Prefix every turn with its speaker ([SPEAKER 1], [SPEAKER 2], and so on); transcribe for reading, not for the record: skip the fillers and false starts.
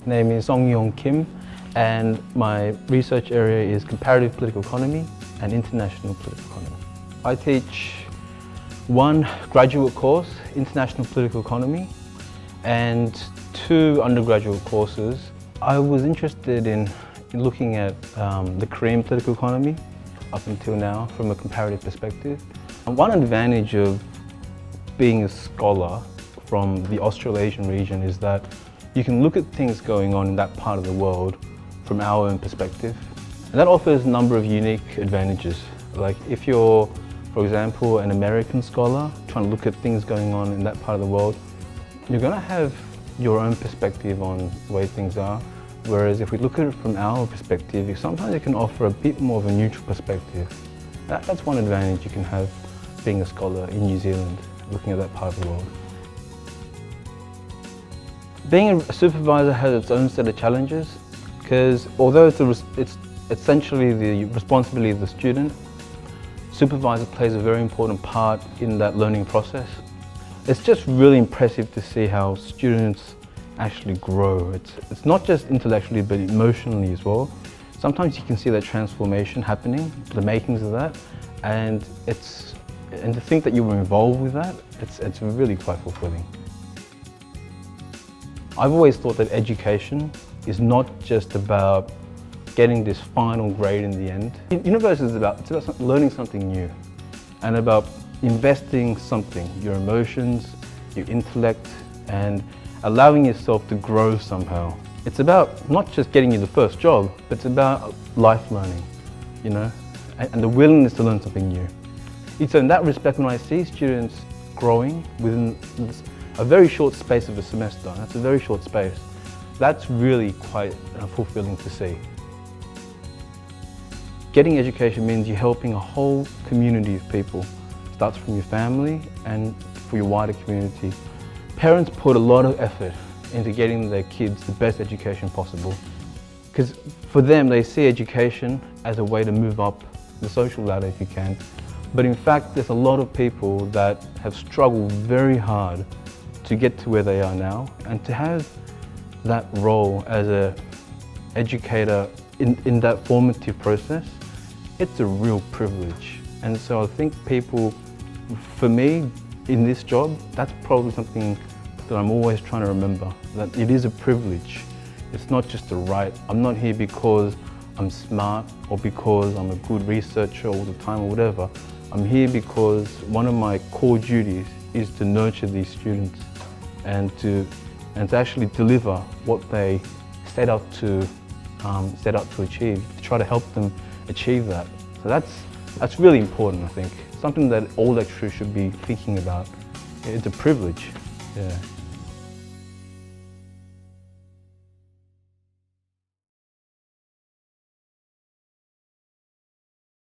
[SPEAKER 1] name is Song-Yong Kim, and my research area is comparative political economy and international political economy. I teach one graduate course, international political economy, and two undergraduate courses. I was interested in looking at the Korean political economy up until now from a comparative perspective. One advantage of being a scholar from the Australasian region is that you can look at things going on in that part of the world from our own perspective. And that offers a number of unique advantages. Like if you're, for example, an American scholar trying to look at things going on in that part of the world, you're going to have your own perspective on the way things are. Whereas if we look at it from our perspective, sometimes it can offer a bit more of a neutral perspective. That's one advantage you can have being a scholar in New Zealand, looking at that part of the world. Being a supervisor has its own set of challenges, because although it's essentially the responsibility of the student, supervisor plays a very important part in that learning process. It's just really impressive to see how students actually grow. It's not just intellectually but emotionally as well. Sometimes you can see that transformation happening, the makings of that, and to think that you were involved with that, it's really quite fulfilling. I've always thought that education is not just about getting this final grade in the end. University is about learning something new and about investing something, your emotions, your intellect, and allowing yourself to grow somehow. It's about not just getting you the first job, but it's about life learning, you know, and the willingness to learn something new. So in that respect, when I see students growing within a very short space of a semester, that's a very short space, that's really quite fulfilling to see. Getting education means you're helping a whole community of people. It starts from your family and for your wider community. Parents put a lot of effort into getting their kids the best education possible, because for them they see education as a way to move up the social ladder if you can. But in fact there's a lot of people that have struggled very hard to get to where they are now, and to have that role as an educator in that formative process, it's a real privilege. And so I think people, for me, in this job, that's probably something that I'm always trying to remember, that it is a privilege. It's not just a right. I'm not here because I'm smart or because I'm a good researcher all the time or whatever. I'm here because one of my core duties is to nurture these students and to actually deliver what they set out to achieve, to try to help them achieve that. So that's really important, I think. Something that all lecturers should be thinking about. It's a privilege. Yeah.